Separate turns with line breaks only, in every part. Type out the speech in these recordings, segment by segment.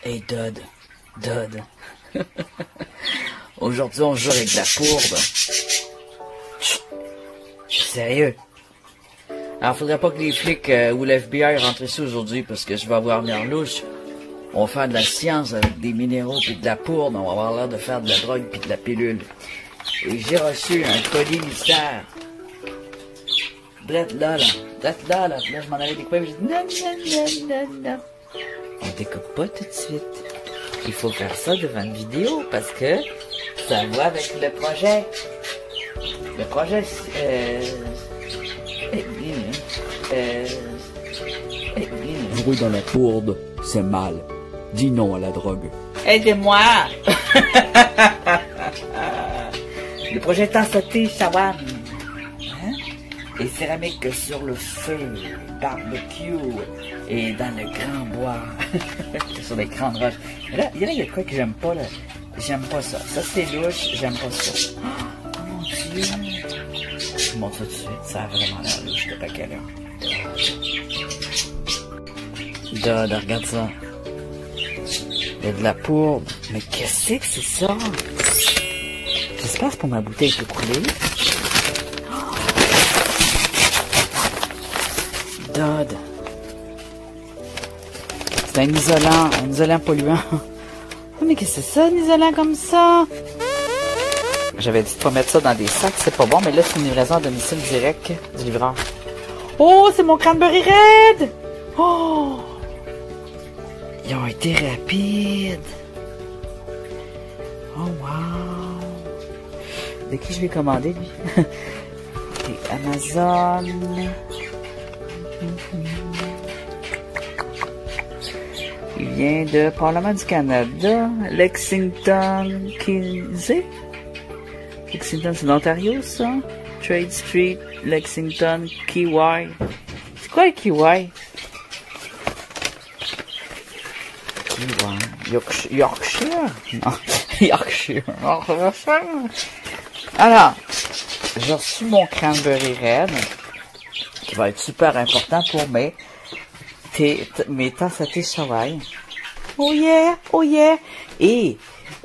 Hey Dodd, aujourd'hui on joue avec de la pourde. Je suis sérieux. Alors faudrait pas que les flics ou l'FBI rentrent ici aujourd'hui parce que je vais avoir l'air louche. On va faire de la science avec des minéraux puis de la pourde. On va avoir l'air de faire de la drogue puis de la pilule. Et j'ai reçu un colis mystère. Drette là. Là, je m'en avais découvert. Je dis non. On découpe pas tout de suite. Il faut faire ça devant une vidéo parce que ça va avec le projet. Le projet,
Jouer dans la pourde, c'est mal. Dis non à la drogue.
Aidez-moi! Le projet Tansaté Shawam. Hein? Et céramique sur le feu, barbecue et dans le grand bois. Sur les grandes roches. Mais là, il y a quoi que j'aime pas là. J'aime pas ça. Ça c'est louche, j'aime pas ça. Oh mon Dieu! Je vous montre ça tout de suite. Ça a vraiment l'air louche, je sais pas quelle heure. Regarde ça. Il y a de la pourde. Mais qu'est-ce que c'est ça? J'espère que c'est pour ma bouteille de couler. Dodd. C'est un isolant polluant. Oh, mais qu'est-ce que c'est ça, un isolant comme ça? J'avais dit de pas mettre ça dans des sacs, c'est pas bon, mais là, c'est une livraison à domicile direct du livreur. Oh, c'est mon cranberry red! Oh! Ils ont été rapides. Oh, wow! De qui je l'ai commandé, lui? C'est Amazon. Il vient de Parlement du Canada, Lexington, Kinsey. Lexington, c'est l'Ontario, ça? Trade Street, Lexington, Kiwi. C'est quoi le Kiwi? Yorkshire? Non, Yorkshire. Alors, j'ai reçu mon cranberry red, qui va être super important pour mes Tansaté Shawam. Oh yeah! Et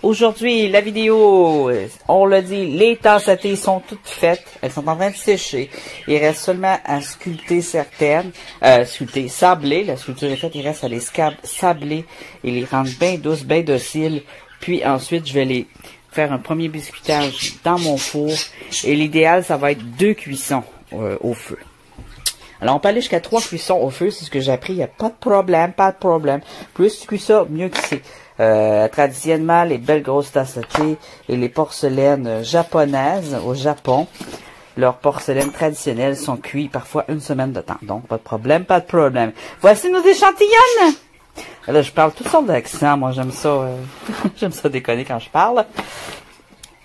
aujourd'hui, la vidéo, on l'a dit, les Tansaté sont toutes faites. Elles sont en train de sécher. Il reste seulement à sculpter certaines. Sabler. La sculpture est faite. Il reste à les sabler et les rendre bien douces, bien dociles. Puis ensuite, je vais les faire un premier biscuitage dans mon four. Et l'idéal, ça va être 2 cuissons au feu. Alors, on peut aller jusqu'à 3 cuissons au feu, c'est ce que j'ai appris. Il n'y a pas de problème. Plus tu cuis ça, mieux que c'est. Traditionnellement, les belles grosses Tansaté et les porcelaines japonaises au Japon, leurs porcelaines traditionnelles sont cuites parfois 1 semaine de temps. Donc, pas de problème. Voici nos échantillons! Là, je parle toutes sortes d'accents. Moi, j'aime ça. J'aime ça déconner quand je parle.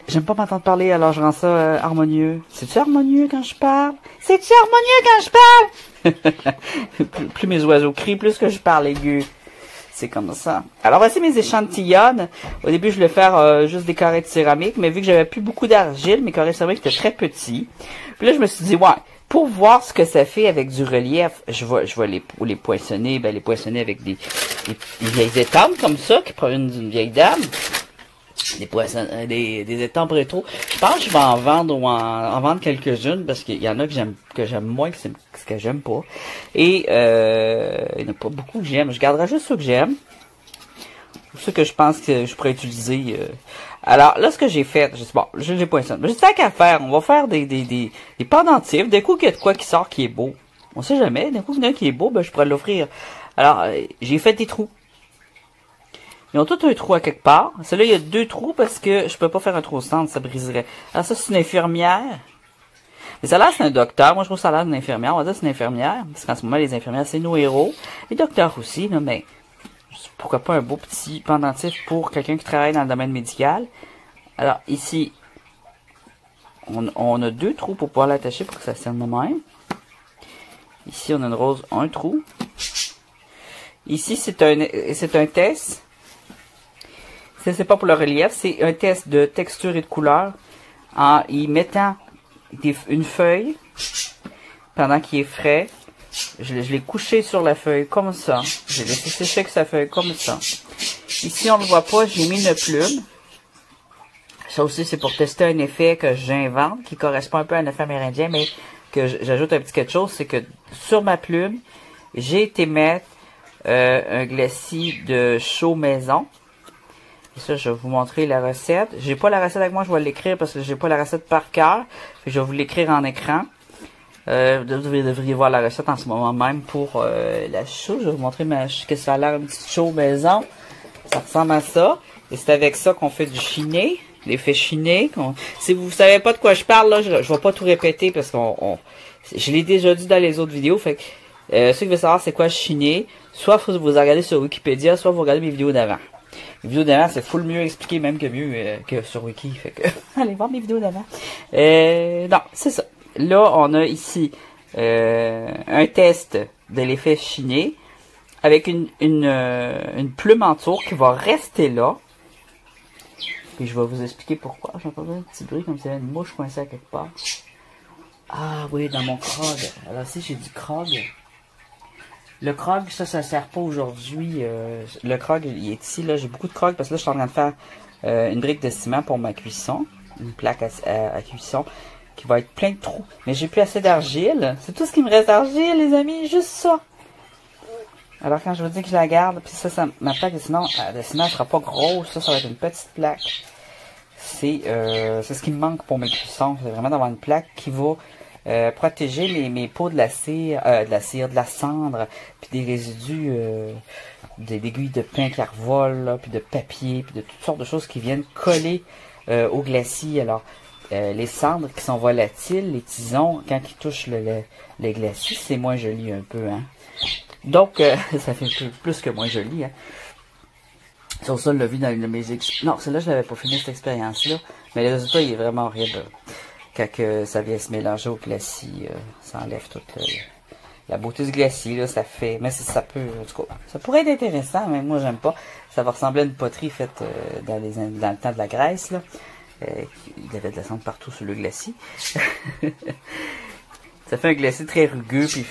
J'aime pas m'entendre parler, alors je rends ça harmonieux. C'est-tu harmonieux quand je parle? C'est-tu harmonieux quand je parle? plus mes oiseaux crient, plus que je parle aigu. C'est comme ça. Alors, voici mes échantillons. Au début, je voulais faire juste des carrés de céramique, mais vu que j'avais plus beaucoup d'argile, mes carrés de céramique étaient très petits. Puis là, je me suis dit, ouais, pour voir ce que ça fait avec du relief, je vais les poinçonner, les poinçonner avec des vieilles étampes comme ça, qui proviennent d'une vieille dame. Des étampes rétro. Je pense que je vais en vendre ou en vendre quelques-unes parce qu'il y en a que j'aime moins que ce que j'aime pas. Et il n'y en a pas beaucoup que j'aime. Je garderai juste ceux que j'aime. Ceux que je pense que je pourrais utiliser. Alors là, ce que j'ai fait, je les poinçonne. Mais c'est qu'à faire. On va faire des pendentifs. D'un coup, qu'il y a de quoi qui sort qui est beau. On sait jamais. D'un coup, il y en a un qui est beau, je pourrais l'offrir. Alors, j'ai fait des trous. Ils ont tous un trou à quelque part. Celui-là, il y a 2 trous parce que je peux pas faire un trou au centre, ça briserait. Alors ça, c'est une infirmière. Mais ça a l'air, c'est un docteur. Moi, je trouve ça a l'air d'une infirmière. On va dire que c'est une infirmière. Parce qu'en ce moment, les infirmières, c'est nos héros. Les docteurs aussi, là, mais pourquoi pas un beau petit pendentif pour quelqu'un qui travaille dans le domaine médical. Alors, ici, on a 2 trous pour pouvoir l'attacher pour que ça tienne de même. Ici, on a une rose, un trou. Ici, c'est un test. C'est pas pour le relief, c'est un test de texture et de couleur en y mettant une feuille pendant qu'il est frais. Je l'ai couché sur la feuille comme ça. J'ai laissé sécher avec sa feuille comme ça. Ici, on ne le voit pas, j'ai mis une plume. Ça aussi, c'est pour tester un effet que j'invente, qui correspond un peu à un effet amérindien, mais que j'ajoute un petit quelque chose, c'est que sur ma plume, j'ai été mettre un glacis de chaud maison. Et ça, je vais vous montrer la recette. J'ai pas la recette avec moi, je vais l'écrire parce que j'ai pas la recette par cœur. Je vais vous l'écrire en écran. Vous devriez voir la recette en ce moment même pour la chaux. Je vais vous montrer que ça a l'air un petit chaud maison. Ça ressemble à ça. Et c'est avec ça qu'on fait du chiné. L'effet chiné. Si vous savez pas de quoi je parle, là, je vais pas tout répéter parce je l'ai déjà dit dans les autres vidéos. Fait que ceux qui veulent savoir c'est quoi chiné, soit vous regardez sur Wikipédia, soit vous regardez mes vidéos d'avant. Les vidéos d'avant, c'est full mieux expliqué même que mieux que sur Wiki. Fait que allez voir mes vidéos d'avant. Non, c'est ça. Là, on a ici un test de l'effet chiné avec une plume en tour qui va rester là. Puis je vais vous expliquer pourquoi. J'ai entendu un petit bruit comme s'il y avait une mouche coincée à quelque part. Ah oui, dans mon krog. Alors ici, j'ai du krog. Le krog, ça sert pas aujourd'hui. Le krog, il est ici. Là, j'ai beaucoup de krog parce que là, je suis en train de faire une brique de ciment pour ma cuisson. Une plaque à cuisson qui va être plein de trous. Mais j'ai plus assez d'argile. C'est tout ce qui me reste d'argile, les amis. Juste ça. Alors quand je vous dis que je la garde, puis ça ma plaque de ciment, elle sera pas grosse. Ça va être une petite plaque. C'est ce qui me manque pour mes cuissons. C'est vraiment d'avoir une plaque qui va protéger mes pots de la cire, de la cendre, puis des résidus, des aiguilles de pain qui revolent, là, puis de papier, puis de toutes sortes de choses qui viennent coller au glacis. Alors, les cendres qui sont volatiles, les tisons, quand ils touchent le glacis, c'est moins joli un peu, hein. Donc, ça fait plus que moins joli, hein. Sur ça, on l'a vu dans mes non, celle-là, je l'avais pas filmé cette expérience-là, mais le résultat, il est vraiment horrible. Quand ça vient se mélanger au glacis, ça enlève toute la beauté du glacis, là, ça fait, mais ça peut, en tout cas, ça pourrait être intéressant, mais moi, j'aime pas. Ça va ressembler à une poterie faite dans le temps de la Grèce, là. Il y avait de la cendre partout sur le glacis. Ça fait un glacis très rugueux, puis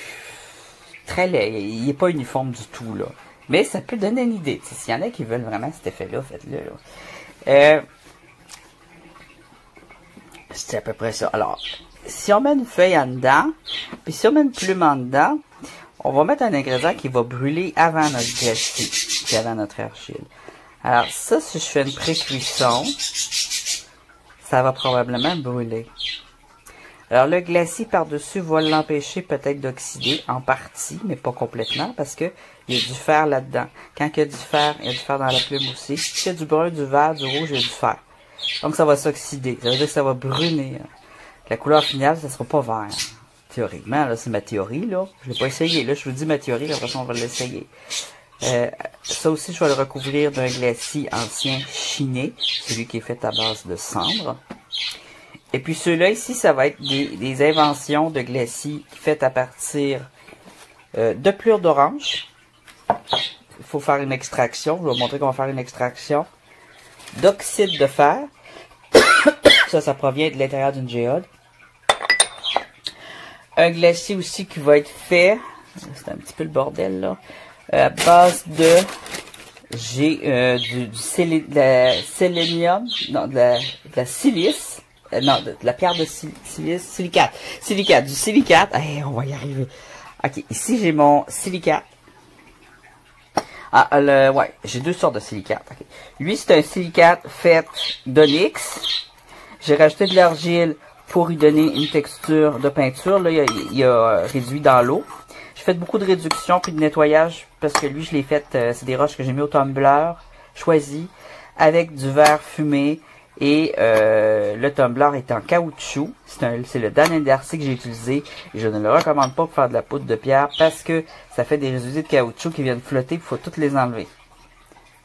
très laid. Il n'est pas uniforme du tout, là. Mais ça peut donner une idée. S'il y en a qui veulent vraiment cet effet-là, faites-le, là. C'est à peu près ça. Alors, si on met une feuille en dedans, puis si on met une plume en dedans, on va mettre un ingrédient qui va brûler avant notre glacis, puis avant notre argile. Alors ça, si je fais une pré-cuisson, ça va probablement brûler. Alors le glacis par-dessus va l'empêcher peut-être d'oxyder en partie, mais pas complètement, parce que il y a du fer là-dedans. Quand il y a du fer, il y a du fer dans la plume aussi. S'il y a du brun, du vert, du rouge, il y a du fer. Donc ça va s'oxyder. Ça veut dire que ça va brûler. La couleur finale, ça sera pas vert. Théoriquement, là, c'est ma théorie, là. Je l'ai pas essayé. Là, je vous dis ma théorie, la façon on va l'essayer. Ça aussi, je vais le recouvrir d'un glacis ancien chiné, celui qui est fait à base de cendre. Et puis ceux-là ici, ça va être des inventions de glacis faites à partir de pelure d'orange. Il faut faire une extraction. Je vais vous montrer comment faire une extraction. D'oxyde de fer. Ça provient de l'intérieur d'une géode. Un glacis aussi qui va être fait, c'est un petit peu le bordel là, à base de, de la sélénium, non, de la silice, non, de la pierre de silicate, du silicate, hey, on va y arriver. Ok, ici j'ai mon silicate. Ah, ouais, j'ai deux sortes de silicate. Okay. Lui, c'est un silicate fait d'onyx. J'ai rajouté de l'argile pour lui donner une texture de peinture. Là, il a réduit dans l'eau. J'ai fait beaucoup de réduction puis de nettoyage parce que lui, je l'ai fait, c'est des roches que j'ai mis au tumbler choisi avec du verre fumé et le tumbler est en caoutchouc. C'est le Dan & Darcy que j'ai utilisé et je ne le recommande pas pour faire de la poudre de pierre parce que ça fait des résidus de caoutchouc qui viennent flotter, il faut toutes les enlever.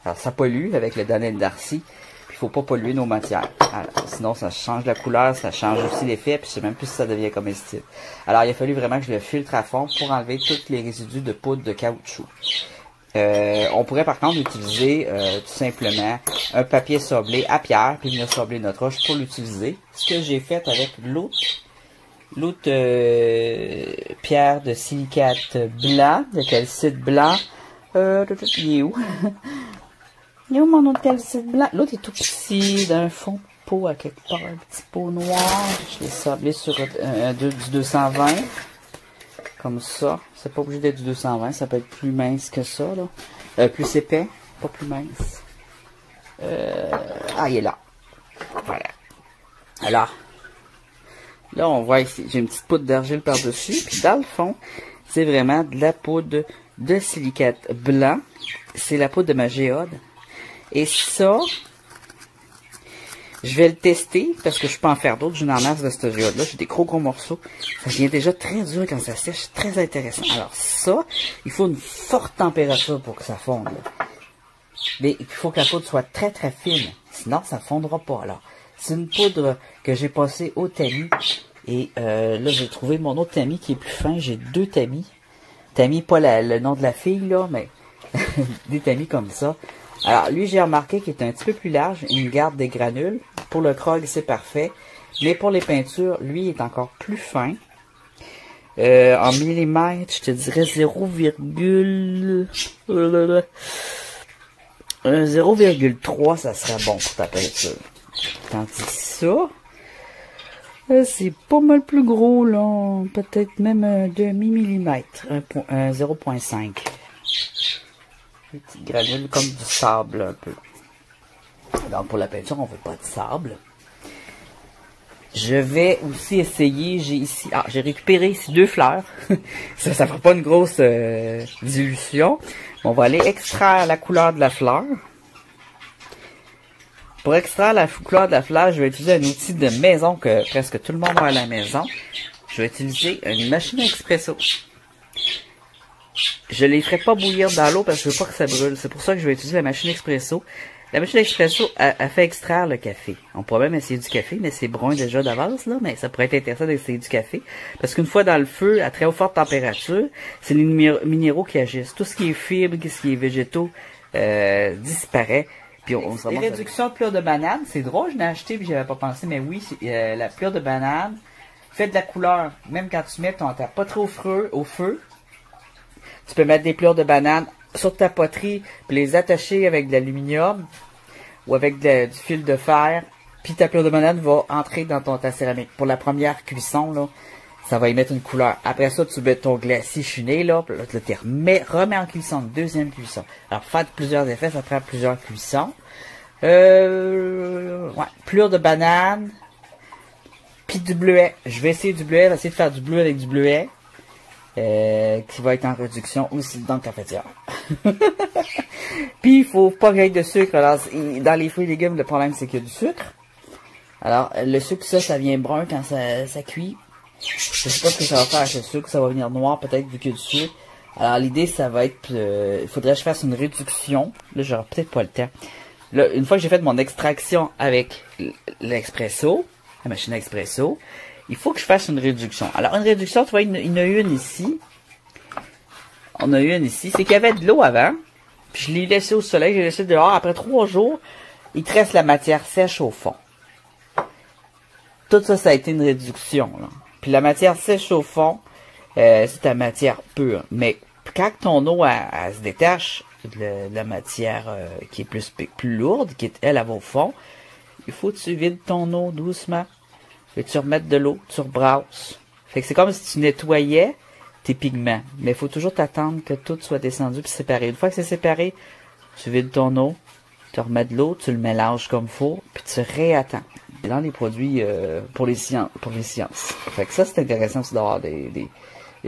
Alors ça pollue avec le Dan & Darcy. Il faut pas polluer nos matières. Alors, sinon, ça change la couleur, ça change aussi l'effet, puis je sais même plus si ça devient comestible. Alors, il a fallu vraiment que je le filtre à fond pour enlever tous les résidus de poudre de caoutchouc. On pourrait par contre utiliser tout simplement un papier sablé à pierre, puis venir sabler notre roche pour l'utiliser. Ce que j'ai fait avec l'autre pierre de silicate blanc, de calcite blanc. Il est où? Il est où mon autre calcite blanc? L'autre est tout petit, d'un fond de pot à quelque part, un petit pot noir. Je l'ai sablé sur du 220. Comme ça. C'est pas obligé d'être du 220, ça peut être plus mince que ça, là. Plus épais, pas plus mince. Ah, il est là. Voilà. Alors, là, on voit ici, j'ai une petite poudre d'argile par-dessus. Puis dans le fond, c'est vraiment de la poudre de silicate blanc. C'est la poudre de ma géode. Et ça, je vais le tester parce que je peux en faire d'autres. J'en ai en masse de cette géode-là. J'ai des gros morceaux. Ça devient déjà très dur quand ça sèche. Très intéressant. Alors ça, il faut une forte température pour que ça fonde. Mais il faut que la poudre soit très très fine. Sinon, ça ne fondra pas. Alors, c'est une poudre que j'ai passée au tamis. Et là, j'ai trouvé mon autre tamis qui est plus fin. J'ai 2 tamis. Tamis, pas le nom de la fille, là, mais des tamis comme ça. Alors, lui, j'ai remarqué qu'il est un petit peu plus large. Il me garde des granules. Pour le krog, c'est parfait. Mais pour les peintures, lui, il est encore plus fin. En millimètres, je te dirais 0,3, ça serait bon pour ta peinture. Tandis que ça, c'est pas mal plus gros, là. Peut-être même un demi-millimètre. 0,5. Des petites granules comme du sable, un peu. Donc, pour la peinture, on veut pas de sable. Je vais aussi essayer, j'ai ici, j'ai récupéré ici 2 fleurs. ça fera pas une grosse dilution. On va aller extraire la couleur de la fleur. Pour extraire la couleur de la fleur, je vais utiliser un outil de maison que presque tout le monde a à la maison. Je vais utiliser une machine à expresso. Je les ferai pas bouillir dans l'eau parce que je veux pas que ça brûle. C'est pour ça que je vais utiliser la machine expresso. La machine expresso, elle fait extraire le café. On pourrait même essayer du café, mais c'est brun déjà d'avance, là. Mais ça pourrait être intéressant d'essayer du café. Parce qu'une fois dans le feu, à très forte température, c'est les minéraux qui agissent. Tout ce qui est fibres, tout ce qui est végétaux, disparaît. Puis on se ramasse. Les réductions de pelure de banane, c'est drôle, je l'ai acheté puis j'avais pas pensé, mais oui, la pelure de banane fait de la couleur. Même quand tu mets ton terre pas trop au feu, tu peux mettre des pelures de banane sur ta poterie, puis les attacher avec de l'aluminium ou avec du fil de fer, puis ta pelure de banane va entrer dans ta céramique. Pour la première cuisson, là, ça va y mettre une couleur. Après ça, tu mets ton glacis chuné, là, puis là, tu remets en cuisson, une deuxième cuisson. Alors, pour faire plusieurs effets, ça prend plusieurs cuissons. Ouais, pelure de banane, puis du bleuet. Je vais essayer du bleuet, essayer de faire du bleu avec du bleuet. Qui va être en réduction aussi dans le cafetière. Puis il faut pas qu'il y ait de sucre. Alors, dans les fruits et légumes, le problème c'est qu'il y a du sucre. Alors le sucre, ça vient brun quand ça cuit. Je sais pas ce que ça va faire avec le sucre, ça va venir noir peut-être vu qu'il y a du sucre. Alors l'idée ça va être, il faudrait que je fasse une réduction. Là j'aurai peut-être pas le temps. Là, une fois que j'ai fait mon extraction avec l'expresso, la machine à expresso, il faut que je fasse une réduction. Alors, une réduction, tu vois, il y en a une ici. On a une ici. C'est qu'il y avait de l'eau avant. Puis je l'ai laissé au soleil. J'ai laissé dehors. Après 3 jours, il te reste la matière sèche au fond. Tout ça, ça a été une réduction, là. Puis la matière sèche au fond, c'est ta matière pure. Mais quand ton eau, elle se détache de la matière qui est plus lourde, qui est, elle va au fond, il faut que tu vides ton eau doucement. Et tu remettes de l'eau, tu rebrasses. Fait que c'est comme si tu nettoyais tes pigments. Mais il faut toujours t'attendre que tout soit descendu puis séparé. Une fois que c'est séparé, tu vides ton eau, tu remets de l'eau, tu le mélanges comme faut, puis tu réattends. Dans les produits pour les sciences. Fait que ça, c'est intéressant aussi d'avoir des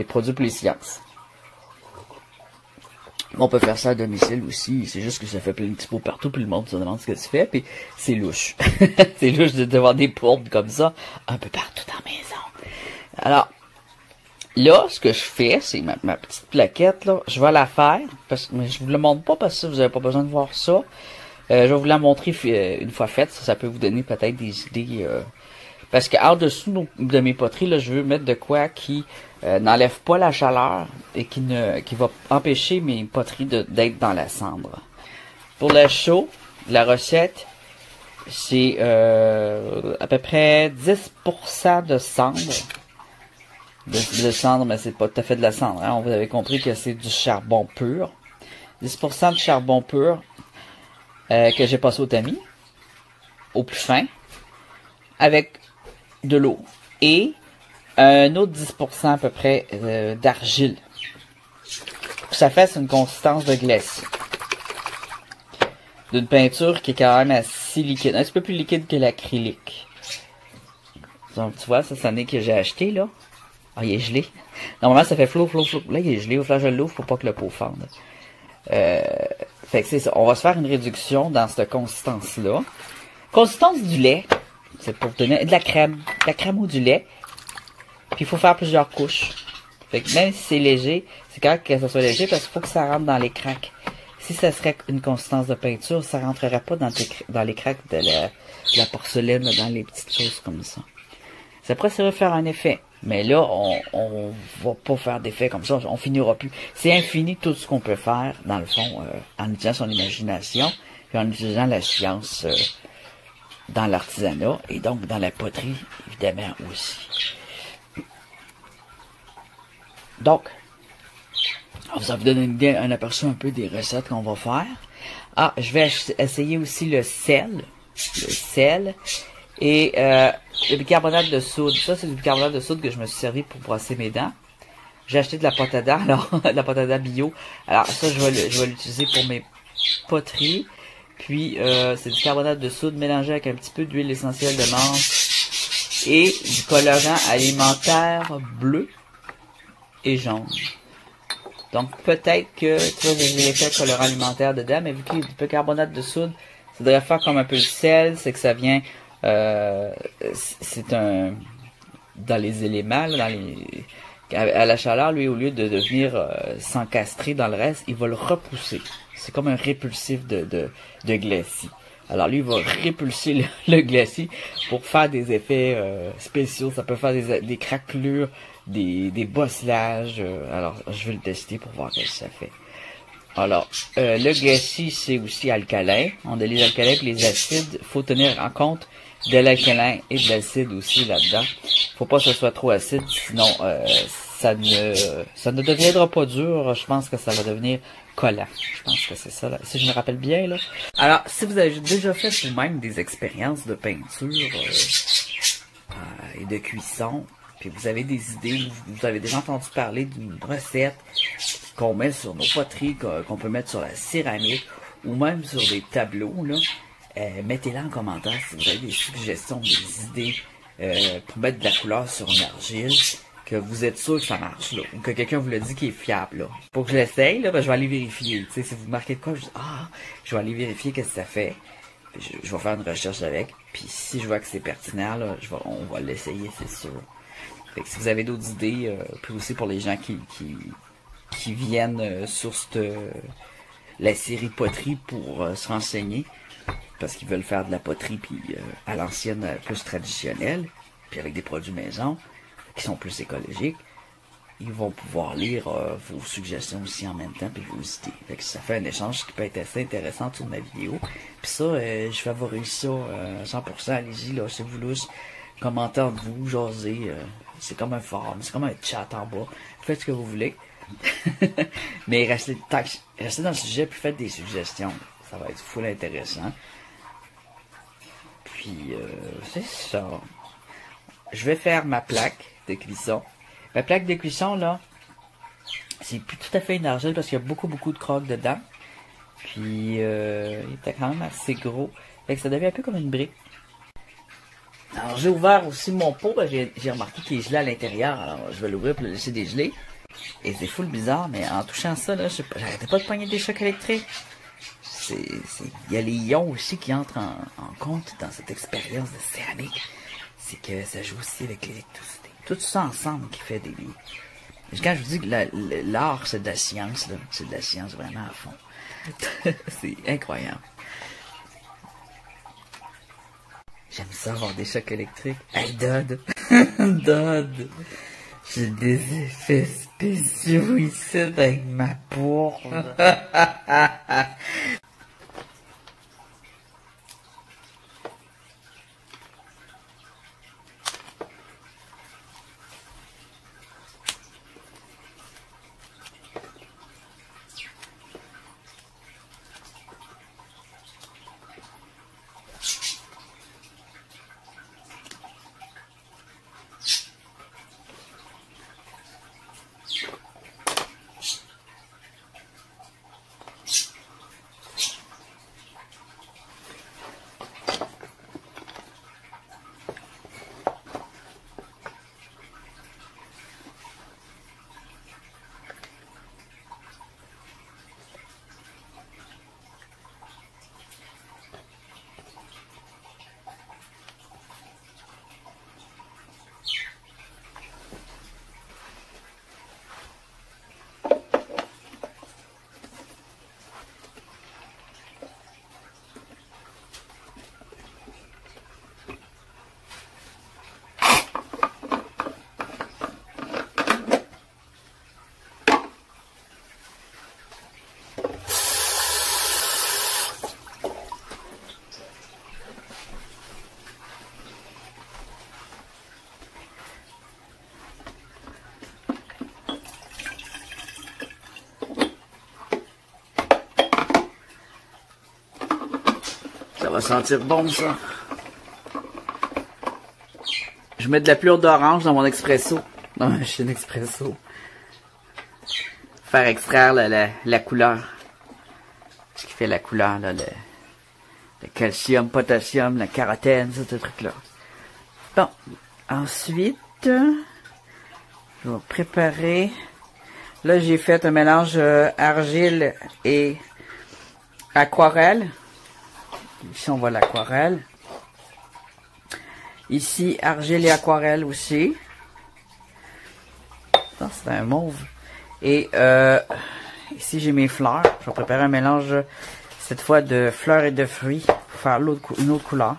produits pour les sciences. On peut faire ça à domicile aussi, c'est juste que ça fait plein de petits pots partout, puis le monde se demande ce que tu fais, puis c'est louche. C'est louche de devoir des poudres comme ça, un peu partout dans la maison. Alors, là, ce que je fais, c'est ma petite plaquette, là, je vais la faire, mais je vous le montre pas parce que vous n'avez pas besoin de voir ça. Je vais vous la montrer une fois faite, ça peut vous donner peut-être des idées, parce qu'en dessous de mes poteries, là, je veux mettre de quoi qui n'enlève pas la chaleur et qui va empêcher mes poteries d'être dans la cendre. Pour le chaud, la recette, c'est à peu près 10% de cendre. De cendre, mais c'est pas tout à fait de la cendre. Hein? Vous avez compris que c'est du charbon pur. 10% de charbon pur. que j'ai passé au tamis, au plus fin, avec de l'eau et un autre 10% à peu près d'argile. Ça fait une consistance de glacis. D'une peinture qui est quand même assez liquide, un petit peu plus liquide que l'acrylique. Donc tu vois, ça c'en est que j'ai acheté là. Ah, il est gelé. Normalement ça fait flot. Là il est gelé, au flash je l'ouvre pour pas que le pot fende. Fait que c'est ça. On va se faire une réduction dans cette consistance-là. Consistance du lait. C'est pour donner de la crème. De la crème ou du lait. Puis il faut faire plusieurs couches. Fait que même si c'est léger, c'est correct que ça soit léger parce qu'il faut que ça rentre dans les craques. Si ça serait une consistance de peinture, ça rentrerait pas dans les craques de la porcelaine, dans les petites choses comme ça. Ça pourrait faire un effet. Mais là, on va pas faire d'effet comme ça. On finira plus. C'est infini tout ce qu'on peut faire, dans le fond, en utilisant son imagination et en utilisant la science dans l'artisanat et donc dans la poterie, évidemment, aussi. Donc, ça vous donne une idée, un aperçu un peu des recettes qu'on va faire. Ah, je vais essayer aussi le sel. Le sel. Et le bicarbonate de soude. Ça, c'est du bicarbonate de soude que je me suis servi pour brosser mes dents. J'ai acheté de la potada, alors, de la potada bio. Alors, ça, je vais l'utiliser pour mes poteries. Puis, c'est du carbonate de soude mélangé avec un petit peu d'huile essentielle de menthe et du colorant alimentaire bleu et jaune. Donc, peut-être que, tu vois, j'ai l'effet colorant alimentaire dedans, mais vu qu'il y a du bicarbonate de soude, ça devrait faire comme un peu le sel, c'est que ça vient, c'est un, dans les éléments, là, à la chaleur, lui, au lieu de venir s'encastrer dans le reste, il va le repousser. C'est comme un répulsif de glacis. Alors lui, il va répulser le glacis pour faire des effets spéciaux. Ça peut faire des craquelures, des bosselages. Alors, je vais le tester pour voir ce que ça fait. Alors, le glacis, c'est aussi alcalin. On a les alcalins et les acides. Faut tenir en compte de l'alcalin et de l'acide aussi là-dedans. Faut pas que ce soit trop acide, sinon ça ne deviendra pas dur. Je pense que ça va devenir collant. Je pense que c'est ça, là. Si je me rappelle bien, là. Alors, si vous avez déjà fait vous-même des expériences de peinture et de cuisson, puis vous avez des idées, vous avez déjà entendu parler d'une recette qu'on met sur nos poteries, qu'on peut mettre sur la céramique, ou même sur des tableaux, là, mettez-la en commentaire si vous avez des suggestions, des idées pour mettre de la couleur sur une argile, que vous êtes sûr que ça marche, là, ou que quelqu'un vous le dit qui est fiable, là. Pour que je l'essaye, là, ben, je vais aller vérifier. Tu sais, si vous marquez de quoi, je vais aller vérifier qu'est-ce que ça fait. Je vais faire une recherche avec. Puis si je vois que c'est pertinent, là, on va l'essayer, c'est sûr. Fait que si vous avez d'autres idées, puis aussi pour les gens qui viennent sur la série poterie pour se renseigner, parce qu'ils veulent faire de la poterie puis à l'ancienne plus traditionnelle, puis avec des produits maison qui sont plus écologiques, ils vont pouvoir lire vos suggestions aussi en même temps puis vos idées. Fait que ça fait un échange qui peut être assez intéressant sur ma vidéo. Puis ça, je favorise ça 100%. Allez-y, là, si vous lousse, commentez entre vous, jasez. C'est comme un forum, c'est comme un chat en bas. Faites ce que vous voulez. Mais restez dans le sujet puis faites des suggestions. Ça va être full intéressant. Puis, c'est ça. Je vais faire ma plaque de cuisson. Ma plaque de cuisson, là, c'est plus tout à fait une argile parce qu'il y a beaucoup de crocs dedans. Puis, il était quand même assez gros. Fait que ça devient un peu comme une brique. Alors, j'ai ouvert aussi mon pot. J'ai remarqué qu'il est gelé à l'intérieur. Alors, je vais l'ouvrir pour le laisser dégeler. Et c'est full bizarre, mais en touchant ça, là, j'arrêtais pas de pogner des chocs électriques. Il y a les ions aussi qui entrent en compte dans cette expérience de céramique. C'est que ça joue aussi avec l'électricité. Tout ça ensemble qui fait des... Quand je vous dis que l'art, c'est de la science, là, c'est de la science vraiment à fond. C'est incroyable. J'aime ça avoir des chocs électriques. Hey, Dodd! Dodd! J'ai des effets spéciaux ici avec ma bourde. Ça va sentir bon, ça. Je mets de la pelure d'orange dans mon expresso. Dans ma machine expresso. Faire extraire la couleur. Ce qui fait la couleur, là, le calcium, potassium, la carotène, ce truc-là. Bon. Ensuite, je vais préparer. Là, j'ai fait un mélange argile et aquarelle. Ici, on voit l'aquarelle. Ici, argile et aquarelle aussi. Ça, c'est un mauve. Et ici, j'ai mes fleurs. Je vais préparer un mélange, cette fois, de fleurs et de fruits pour faire une autre couleur.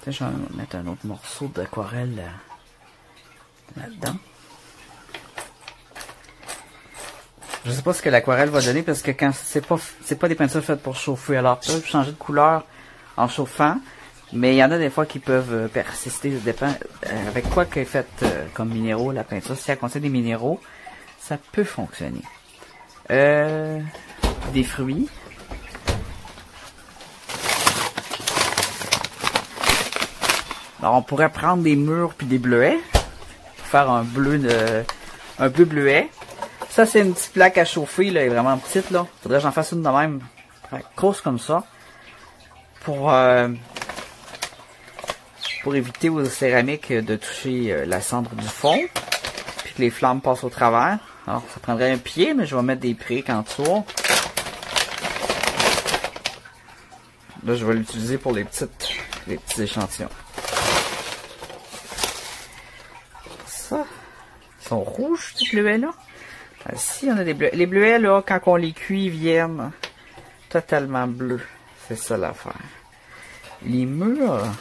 Je vais mettre un autre morceau d'aquarelle là-dedans. Je sais pas ce que l'aquarelle va donner parce que quand c'est pas des peintures faites pour chauffer. Alors, peut changer de couleur en chauffant. Mais il y en a des fois qui peuvent persister, ça dépend avec quoi qu'elle est faite comme minéraux la peinture. Si elle contient des minéraux, ça peut fonctionner. Des fruits. Alors on pourrait prendre des mûres puis des bleuets pour faire un bleu bleuet. Ça c'est une petite plaque à chauffer là, elle est vraiment petite là. Faudrait que j'en fasse une de même, grosse comme ça, pour éviter aux céramiques de toucher la cendre du fond, puis que les flammes passent au travers. Alors, ça prendrait un pied, mais je vais mettre des briques en dessous. Là, je vais l'utiliser pour les petits échantillons. Ça, ils sont rouges, ces bleuets-là. Ici, on a des bleuets. Les bleuets, là, quand on les cuit, ils viennent totalement bleus. C'est ça l'affaire. Les murs,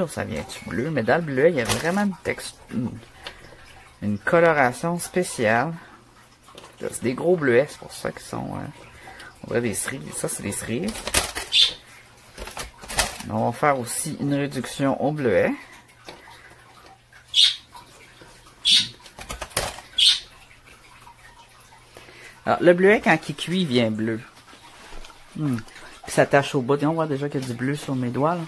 ça vient du bleu, mais dans le bleu, il y a vraiment une coloration spéciale. C'est des gros bleuets, c'est pour ça qu'ils sont... on dirait des cerises. Ça, c'est des cerises. On va faire aussi une réduction au bleuet. Alors, le bleuet, quand il cuit, il vient bleu. Puis ça tache au bout. Et on voit déjà qu'il y a du bleu sur mes doigts, là.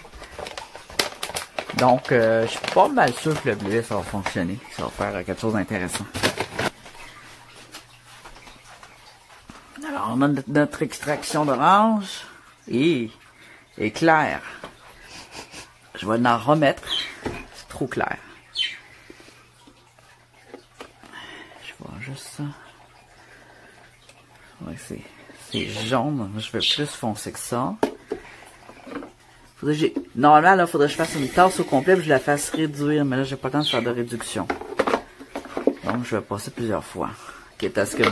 Donc, je suis pas mal sûr que le bleuet, ça va fonctionner. Ça va faire quelque chose d'intéressant. Alors, on a notre extraction d'orange. Et clair. Je vais en remettre. C'est trop clair. Je vois juste ça. Ouais, c'est jaune. Je vais plus foncer que ça. Normalement, là, faudrait que je fasse une tasse au complet et je la fasse réduire, mais là, j'ai pas le temps de faire de réduction. Donc, je vais passer plusieurs fois. Quitte à ce que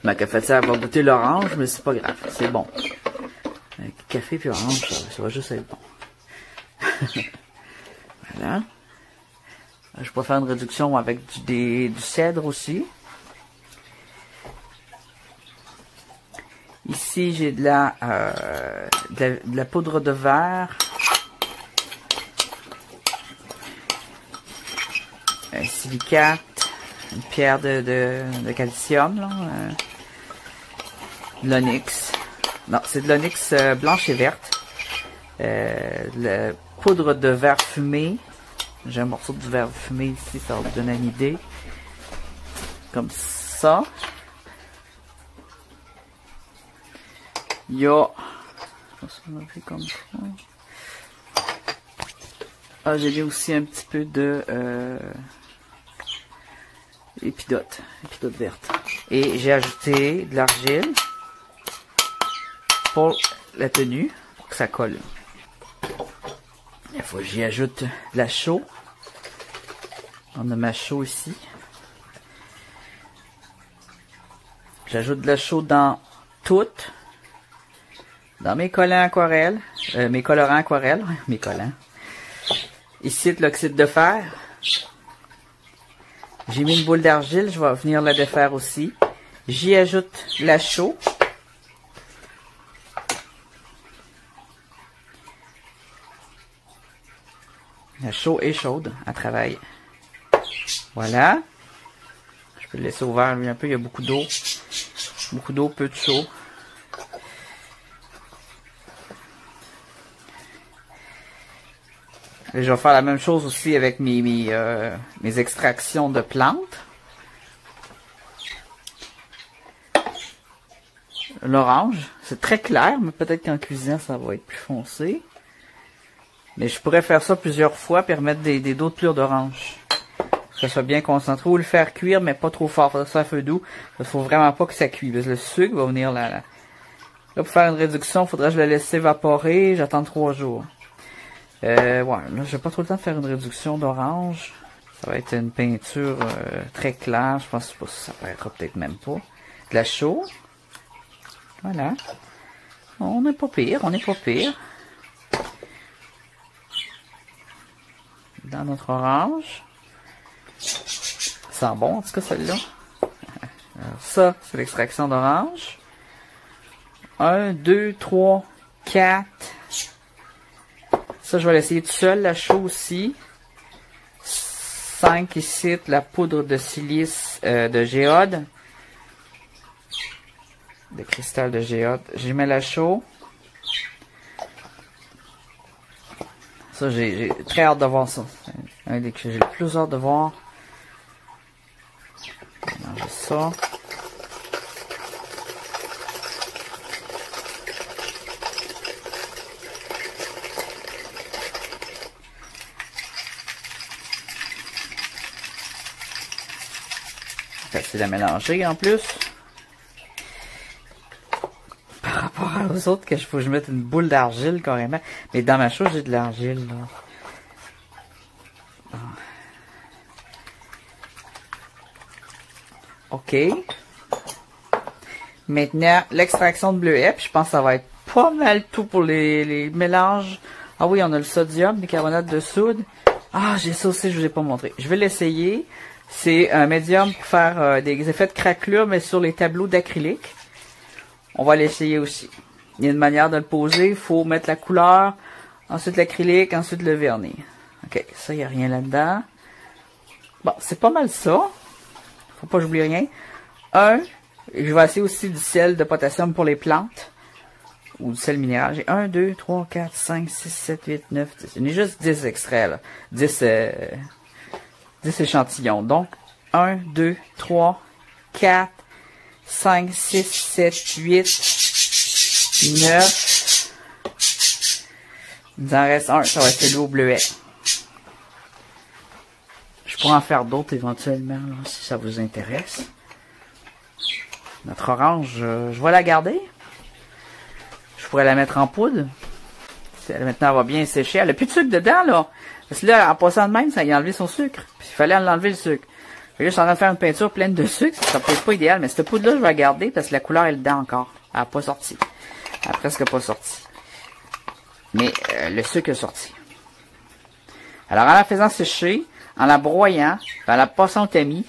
ma cafetière va goûter l'orange, mais c'est pas grave, c'est bon. Avec café puis orange, ça va juste être bon. Voilà. Je peux faire une réduction avec du cèdre aussi. Ici, j'ai de la poudre de verre. Un silicate. Une pierre de calcium, là. De l'onyx. Non, c'est de l'onyx blanche et verte. De la poudre de verre fumé. J'ai un morceau de verre fumé ici, ça va vous donner une idée. Comme ça. Il y a... comme ça. Ah, j'ai mis aussi un petit peu de... épidote verte. Et j'ai ajouté de l'argile pour la tenue, pour que ça colle. Il faut que j'y ajoute de la chaux. On a ma chaux ici. J'ajoute de la chaux dans toutes. Dans mes collants aquarelle. Mes colorants aquarelle. Mes collants. Ici, de l'oxyde de fer. J'ai mis une boule d'argile, je vais venir la défaire aussi. J'y ajoute la chaux. La chaux est chaude à travailler. Voilà. Je peux le laisser ouvert lui un peu, il y a beaucoup d'eau. Beaucoup d'eau, peu de chaud. Et je vais faire la même chose aussi avec mes extractions de plantes. L'orange, c'est très clair, mais peut-être qu'en cuisine, ça va être plus foncé. Mais je pourrais faire ça plusieurs fois, puis remettre d'autres plures d'orange. Que ça soit bien concentré, ou le faire cuire, mais pas trop fort. Faut ça à feu doux. Il faut vraiment pas que ça cuise. Parce que le sucre va venir là. Là, pour faire une réduction, il faudrait que je le laisse évaporer. J'attends 3 jours. Ouais, là, j'ai pas trop le temps de faire une réduction d'orange. Ça va être une peinture très claire. Je pense que ça paraîtra peut-être même pas. De la chaux. Voilà. On n'est pas pire, on n'est pas pire. Dans notre orange. Ça sent bon, en tout cas, celle-là. Alors ça, c'est l'extraction d'orange. 1, 2, 3, 4. Ça, je vais l'essayer tout seul, la chaux aussi. 5 ici, la poudre de silice de géode. De cristal de géode. J'y mets la chaux. Ça, j'ai très hâte de voir ça. C'est un des que j'ai le plus hâte de voir. Mélanger ça. Facile à mélanger en plus. Par rapport aux autres, que faut que je mette une boule d'argile carrément. Mais dans ma chose, j'ai de l'argile là. OK. Maintenant, l'extraction de bleuet. Puis je pense que ça va être pas mal tout pour les mélanges. Ah oui, on a le sodium, bicarbonate de soude. Ah, j'ai ça aussi, je vous ai pas montré. Je vais l'essayer. C'est un médium pour faire des effets de craquelure, mais sur les tableaux d'acrylique. On va l'essayer aussi. Il y a une manière de le poser. Il faut mettre la couleur, ensuite l'acrylique, ensuite le vernis. OK, ça, il n'y a rien là-dedans. Bon, c'est pas mal ça. Faut pas que j'oublie rien. Je vais essayer aussi du sel de potassium pour les plantes. Ou du sel minéral. J'ai 1, 2, 3, 4, 5, 6, 7, 8, 9, 10. Il y en a juste 10 extraits, là. 10 échantillons. Donc, 1, 2, 3, 4, 5, 6, 7, 8, 9. Il nous en reste un. Ça va être celui au bleuet. Je pourrais en faire d'autres éventuellement, là, si ça vous intéresse. Notre orange, je vais la garder. Je pourrais la mettre en poudre. Maintenant, elle va bien sécher. Elle n'a plus de sucre dedans, là. Parce que là, en passant de même, ça y a enlevé son sucre. Puis il fallait enlever le sucre. Fait que là, je suis en train de faire une peinture pleine de sucre. Ça sera peut-être pas idéal, mais cette poudre-là, je vais la garder parce que la couleur est dedans encore. Elle n'a pas sorti. Elle n'a presque pas sorti. Mais le sucre est sorti. Alors, en la faisant sécher, en la broyant, en la passant au tamis,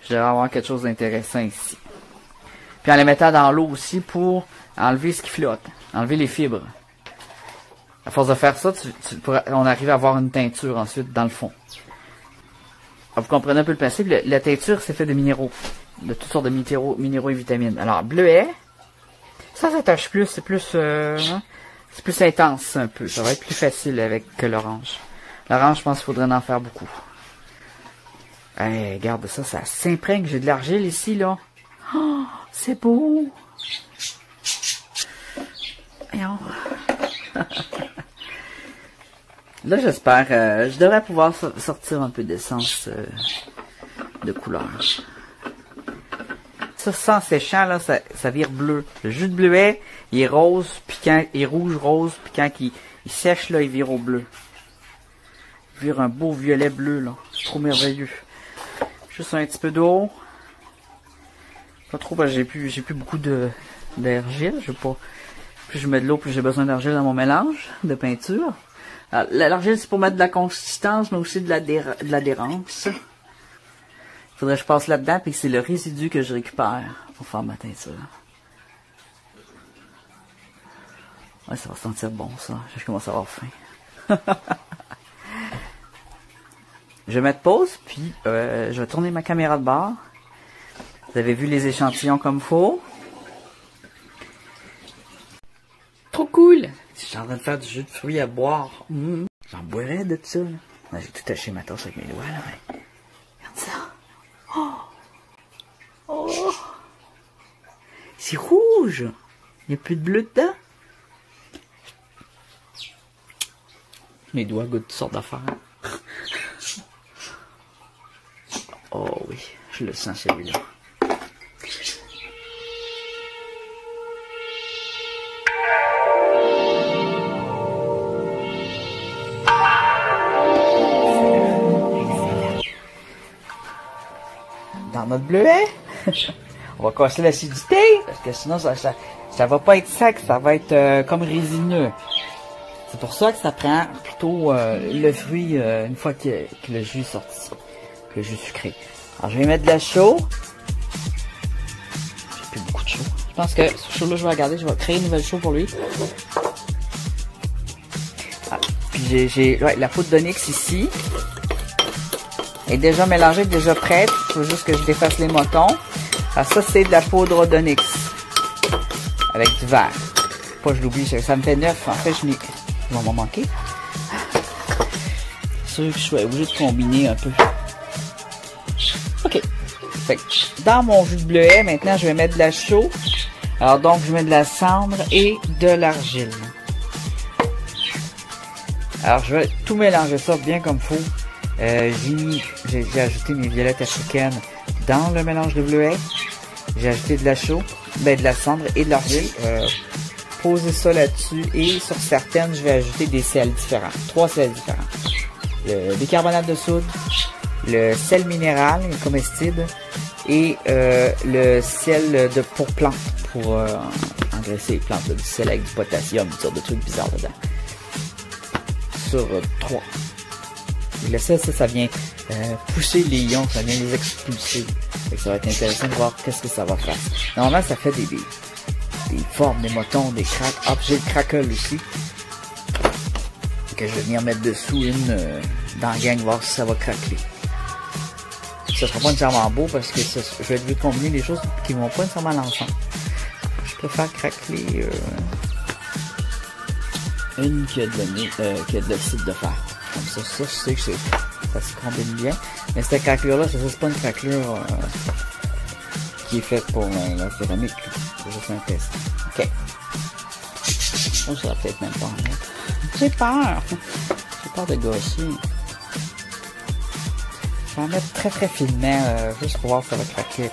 je devrais avoir quelque chose d'intéressant ici. Puis en la mettant dans l'eau aussi pour enlever ce qui flotte, enlever les fibres. À force de faire ça, on arrive à avoir une teinture ensuite dans le fond. Alors, vous comprenez un peu le principe. La teinture, c'est fait de minéraux, de toutes sortes de minéraux et vitamines. Alors, bleuet, ça s'attache plus, c'est plus, c'est plus intense un peu. Ça va être plus facile avec que l'orange. L'orange, je pense qu'il faudrait en faire beaucoup. Hey, regarde ça, ça s'imprègne. J'ai de l'argile ici, là. Oh, c'est beau. Voyons. Là, j'espère, je devrais pouvoir sortir un peu d'essence de couleur. Ça, sans séchant, là, ça vire bleu. Le jus de bleuet, il est rose, puis quand il est rouge-rose, puis quand il sèche, là, il vire au bleu. Il vire un beau violet bleu, là. C'est trop merveilleux. Juste un petit peu d'eau. Pas trop, parce que j'ai plus beaucoup d'argile. Plus je mets de l'eau, plus j'ai besoin d'argile dans mon mélange de peinture. L'argile, c'est pour mettre de la consistance, mais aussi de l'adhérence. Il faudrait que je passe là-dedans, puis c'est le résidu que je récupère pour faire ma teinture. Ouais, ça va sentir bon, ça. Je commence à avoir faim. Je vais mettre pause, puis je vais tourner ma caméra de bord. Vous avez vu les échantillons comme faut. Trop cool! Je suis en train de faire du jus de fruits à boire. J'en bois. jamais de ça, là. J'ai tout taché ma tasse avec mes doigts, là, mais... Regarde ça. Oh! Oh! C'est rouge! Il n'y a plus de bleu dedans. Mes doigts goûtent toutes sortes d'affaires. Oh oui, je le sens celui-là. Dans notre bleuet, on va casser l'acidité, parce que sinon ça va pas être sec, ça va être comme résineux. C'est pour ça que ça prend plutôt le fruit une fois que le jus est sorti, que le jus sucré. Alors je vais mettre de la chaux. J'ai plus beaucoup de chaux. Je pense que ce chaux-là, je vais regarder, je vais créer une nouvelle chaux pour lui. Ah, puis j'ai la poudre d'onyx ici. Elle est déjà mélangée, déjà prête. Il faut juste que je défasse les motons. Alors ça, c'est de la poudre d'onyx. Avec du verre. Pas je l'oublie, ça me fait 9. En fait, il va m'en manquer. C'est sûr que je suis obligé de combiner un peu. OK. Fait que dans mon jus de bleuet, maintenant, je vais mettre de la chaux. Alors donc, je mets de la cendre et de l'argile. Alors, je vais tout mélanger ça bien comme il faut. J'ai ajouté mes violettes africaines dans le mélange de bleuet. J'ai ajouté de la chaux, de la cendre et de l'argile. Poser ça là-dessus et sur certaines, je vais ajouter des sels différents. 3 sels différents. Le bicarbonate de soude, le sel minéral comestible et le sel pour plantes, pour engraisser les plantes, du sel avec du potassium, une sorte de trucs bizarres dedans. Sur 3. Et le sel, ça vient pousser les ions, ça vient les expulser. Fait que ça va être intéressant de voir qu'est-ce que ça va faire. Normalement, ça fait des formes, des motons, des craques. Ah, j'ai le crackle aussi. Que je vais venir mettre dessous une dans la gang, voir si ça va craquer. Ça sera pas nécessairement beau parce que je vais être obligé de combiner des choses qui vont pas nécessairement l'ensemble. Je préfère craquer une qui a de l'oxyde de fer. Comme ça, je sais que ça se combine bien. Mais cette craquelure-là, c'est pas une craquelure qui est faite pour la céramique. C'est juste un test. Ok. Moi, je vais peut-être même pas en mettre. J'ai peur. J'ai peur de gâcher. Je vais en mettre très très finement, juste pour voir si ça va craquer.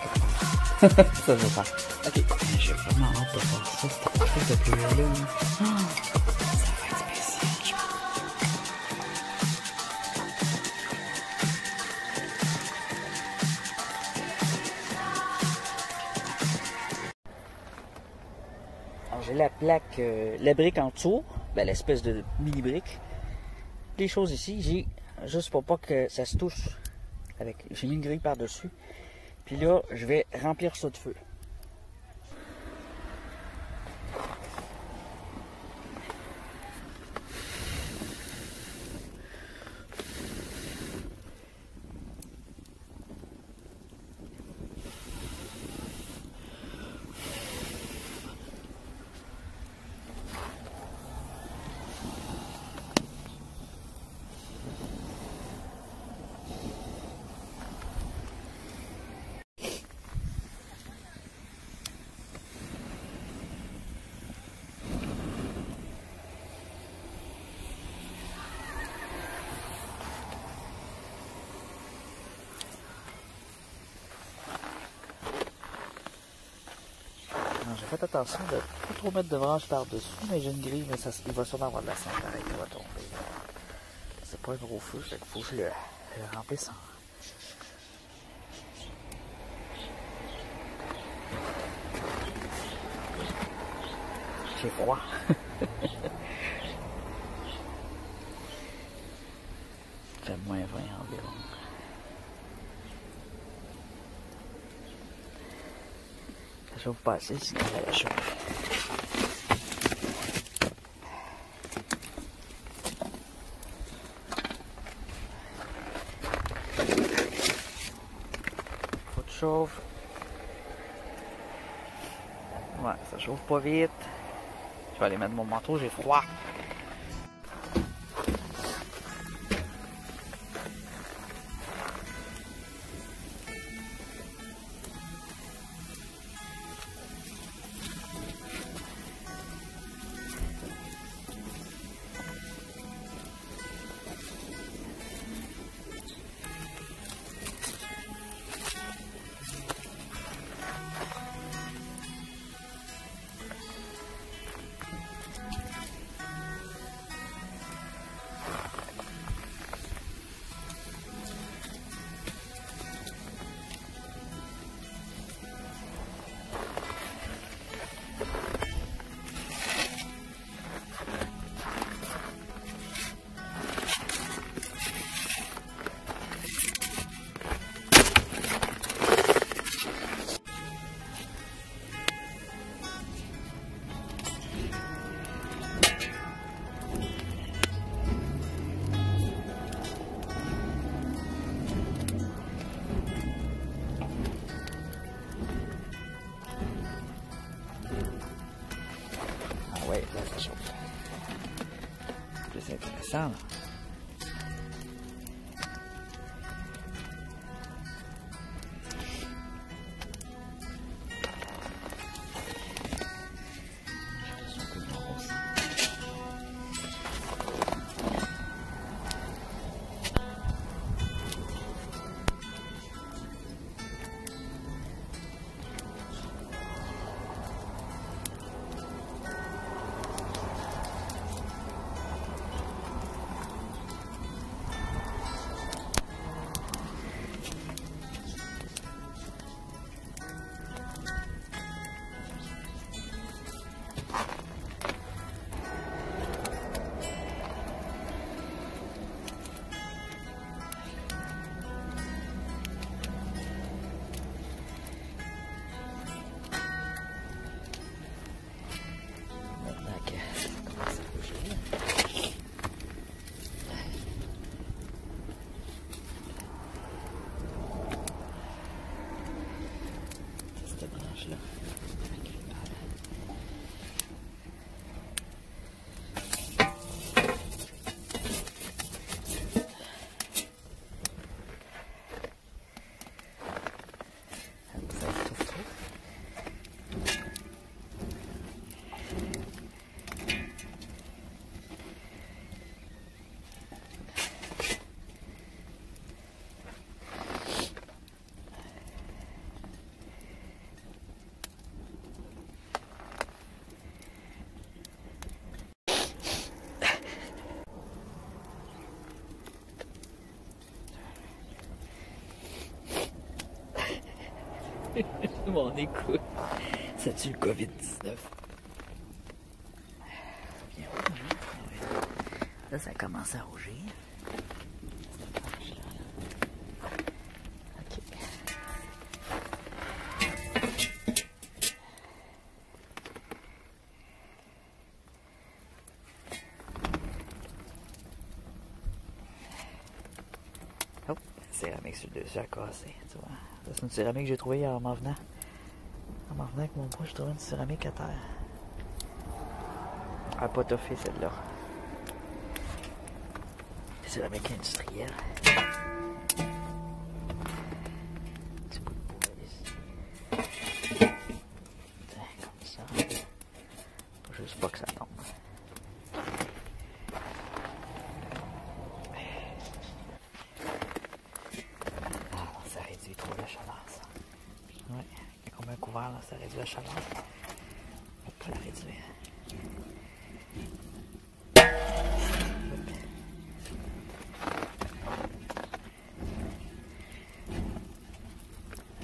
Ça, je vais faire. Ok. J'ai vraiment hâte de voir ça. Cette chose de bleu-là. Oh, ça va être spécial, je pense. J'ai la plaque, la brique en dessous, ben, l'espèce de mini brique. Les choses ici, j'ai juste pour pas que ça se touche avec. J'ai mis une grille par-dessus. Puis là, je vais remplir ça de feu. J'ai fait attention de ne pas trop mettre de branches par-dessus, mais j'ai une grille, mais ça, il va sûrement avoir de la cendre pareil qui va tomber. C'est pas un gros feu, fait qu'il faut que je le remplisse. J'ai froid. Il fait moins 20 environ. Ça chauffe pas assez, sinon ça la chauffe. Faut que chauffe. Ouais, ça chauffe pas vite. Je vais aller mettre mon manteau, j'ai froid. Oui, là, ça chauffe. C'est plus intéressant, là. Mon écoute, ça tue le COVID-19. Bien rouge, hein? Là, ça commence à rougir. OK. Oh, céramique sur le dessus à casser, tu vois. Ça, c'est une céramique que j'ai trouvée hier en m'en venant. En m'en venant avec mon poids, j'ai trouvé une céramique à terre. Elle n'a pas toffé celle-là. Céramique industrielle. Petit bout de bois ici. Tiens, comme ça. Faut juste pas que ça tombe. Ah, ça réduit trop la chaleur, ça. Ouais. Comme un couvert, là, ça réduit la chaleur. On va pas la réduire.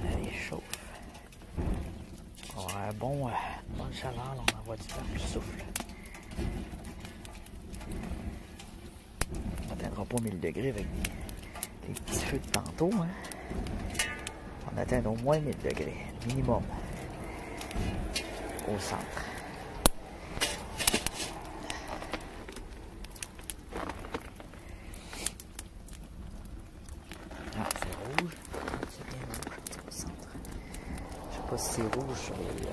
Elle chauffe. On va avoir une bonne chaleur, là, on envoie du temps qui souffle. On n'atteindra pas 1000 degrés avec des petits feux de tantôt, hein. On atteint au moins 1000 degrés, minimum, au centre. Ah, c'est rouge. C'est bien rouge au centre. Je sais pas si c'est rouge sur les...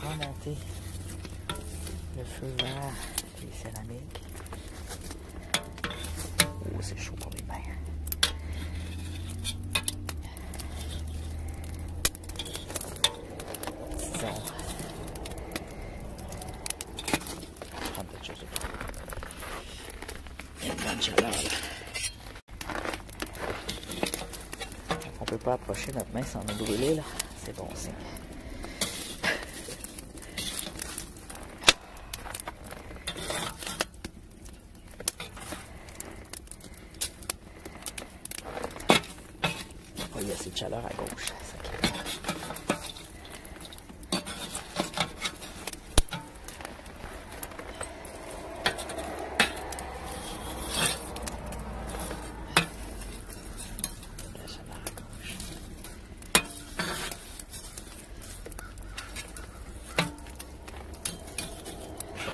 remonter le feu vers les céramiques. Oh, c'est chaud pour les mains. Disons. Prendre quelque chose de plus. Il y a une bonne chaleur là. On peut pas approcher notre main sans nous brûler là. C'est bon signe. Il y a cette chaleur à gauche. Ça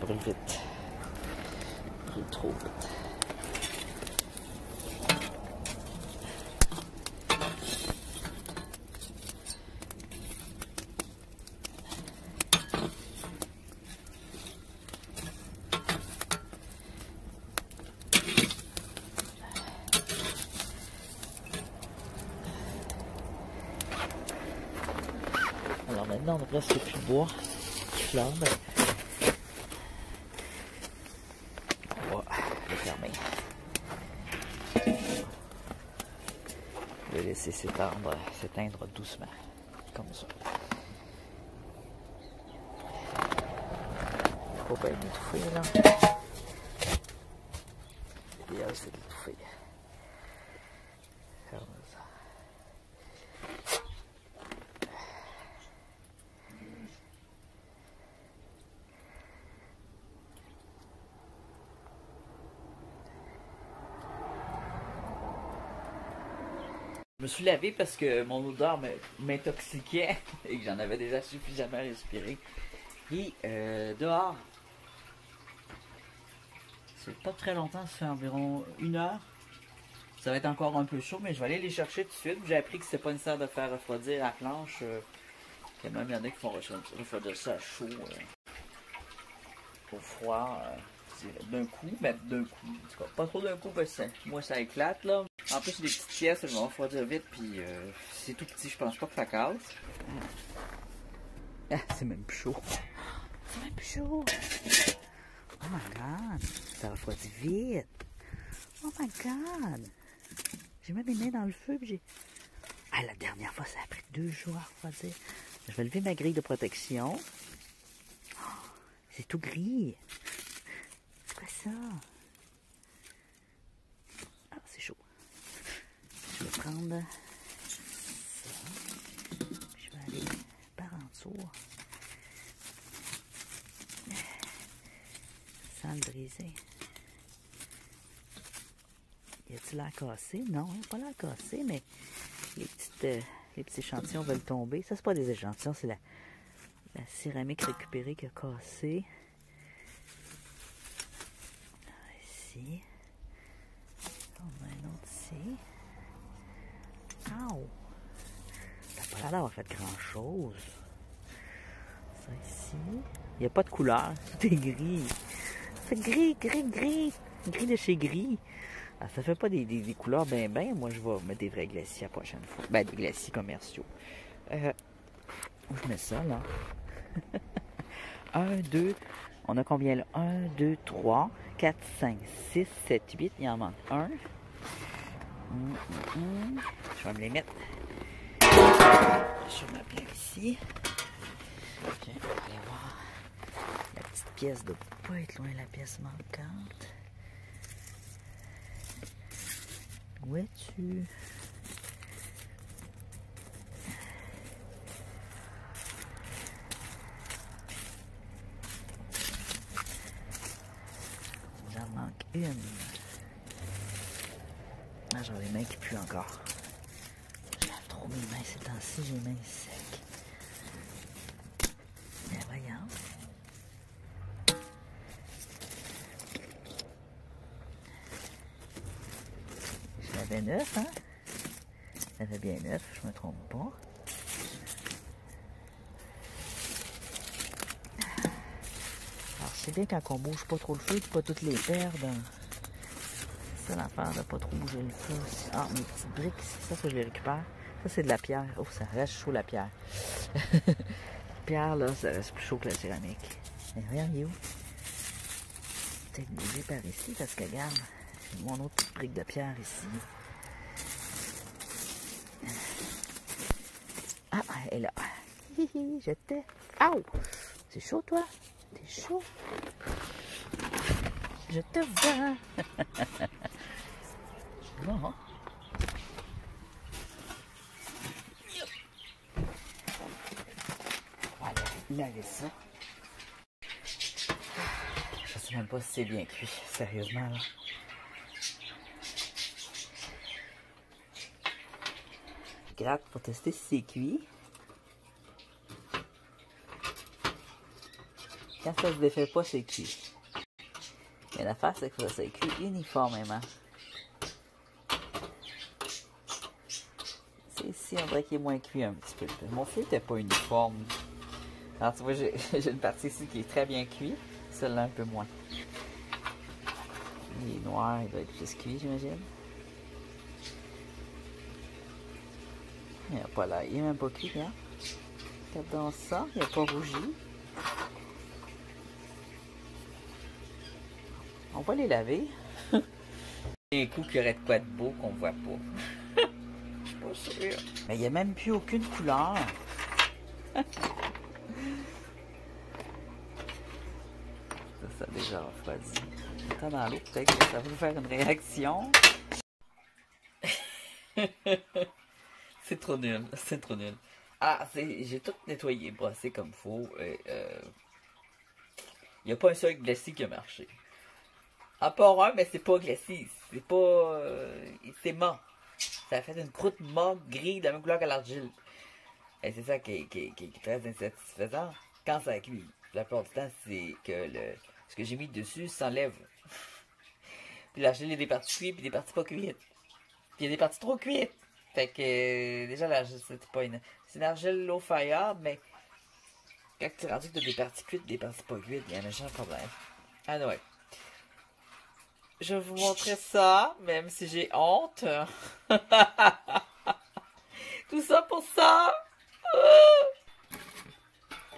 brûle vite. Brûle trop vite.
Alors maintenant, on a presque plus de bois qui flambe. On va le fermer. Le laisser s'éteindre doucement, comme ça. Faut pas être étouffé là. L'idéal c'est de l'étouffer. Ferme ça.
Je me suis lavé parce que mon odeur m'intoxiquait et que j'en avais déjà suffisamment respiré. Et dehors, c'est pas très longtemps, ça fait environ 1 heure. Ça va être encore un peu chaud, mais je vais aller les chercher tout de suite. J'ai appris que c'est pas nécessaire de faire refroidir la planche. Il y en a qui font refroidir ça à chaud, au froid, d'un coup, mettre d'un coup. En tout cas, pas trop d'un coup parce que moi ça éclate là. En plus, c'est des petites pièces, elles vont refroidir vite, puis c'est tout petit, je pense pas que ça casse.
Ah, c'est même plus chaud. C'est même plus chaud. Oh my god, ça refroidit vite. Oh my god. J'ai mis mes mains dans le feu, puis j'ai... Ah, la dernière fois, ça a pris 2 jours à refroidir. Je vais lever ma grille de protection. Oh, c'est tout gris. C'est quoi ça? Ah, c'est chaud. Je vais prendre ça. Je vais aller par en dessous. Sans le briser. Y a-t-il l'air cassé? Non, il n'a pas l'air cassé, mais les petits échantillons veulent tomber. Ça, c'est pas des échantillons, c'est la céramique récupérée qui a cassé. Ici. On a un autre ici. Ow! Ça n'a pas l'air d'avoir fait grand-chose. Ça ici. Il n'y a pas de couleur. Tout est gris. C'est gris, gris, gris. Gris de chez gris. Ah, ça fait pas des couleurs ben. Moi, je vais mettre des vrais glaciers la prochaine fois. Ben, des glaciers commerciaux. Où je mets ça, là? 1, 2. On a combien, là? 1, 2, 3, 4, 5, 6, 7, 8. Il en manque un. Je vais me les mettre sur ma plaque ici. Okay, on va aller voir. La petite pièce doit pas être loin de la pièce manquante. Où es-tu? Il en manque une. Ah, j'ai les mains qui puent encore. Je lave trop mes mains ces temps-ci, j'ai les mains secs. Mais voyons. Je l'avais neuf, hein? Je l'avais bien neuf, je me trompe pas. Alors, c'est bien quand on bouge pas trop le feu, pas toutes les perdre. C'est ça l'affaire de pas trop bouger le feu aussi. Ah, mes petites briques ici, ça, faut que je les récupère. Ça, c'est de la pierre. Oh, ça reste chaud, la pierre. La pierre, là, ça reste plus chaud que la céramique. Mais regarde, il est où? Peut-être bouger par ici, parce que, regarde, j'ai mon autre petite brique de pierre ici. Ah, elle est là. Hihi, j'étais. Aouh! C'est chaud, toi? T'es chaud? Je te vois. Bon. Voilà, laver ça. Je sais même pas si c'est bien cuit, sérieusement là. Je gratte pour tester si c'est cuit. Quand ça se défait pas, c'est cuit. Mais l'affaire, c'est que ça cuit uniformément. C'est ici, on dirait qu'il est moins cuit un petit peu. Mon feu n'était pas uniforme. Alors, tu vois, j'ai une partie ici qui est très bien cuite. Celle-là, un peu moins. Il est noir, il doit être plus cuit, j'imagine. Il n'a pas l'air, il n'est même pas cuit, hein. Regardons ça, il n'a pas rougi. On va les laver. Il y a un coup qu'il y aurait de quoi de beau qu'on voit pas. Je suis pas sûre. Mais il n'y a même plus aucune couleur. Ça a déjà refroidi. Attends dans l'eau, peut-être que ça va vous faire une réaction. C'est trop nul, c'est trop nul. Ah, j'ai tout nettoyé, brossé comme faut. Il n'y a pas un seul glacis qui a marché. À part un, mais c'est pas glacis. C'est pas... c'est mort. Ça a fait une croûte morte, gris, de la même couleur que l'argile. Et c'est ça qui est très insatisfaisant. Quand ça cuit, la plupart du temps, c'est que ce que j'ai mis dessus s'enlève. Puis l'argile, il y a des parties cuites, puis des parties pas cuites. Puis il y a des parties trop cuites. Fait que, déjà, l'argile, c'était pas une... C'est une argile low fire, mais quand tu es rendu que tu as des parties cuites, des parties pas cuites, il y a un méchant problème. Ah ouais. Je vais vous montrer ça, même si j'ai honte. Tout ça pour ça.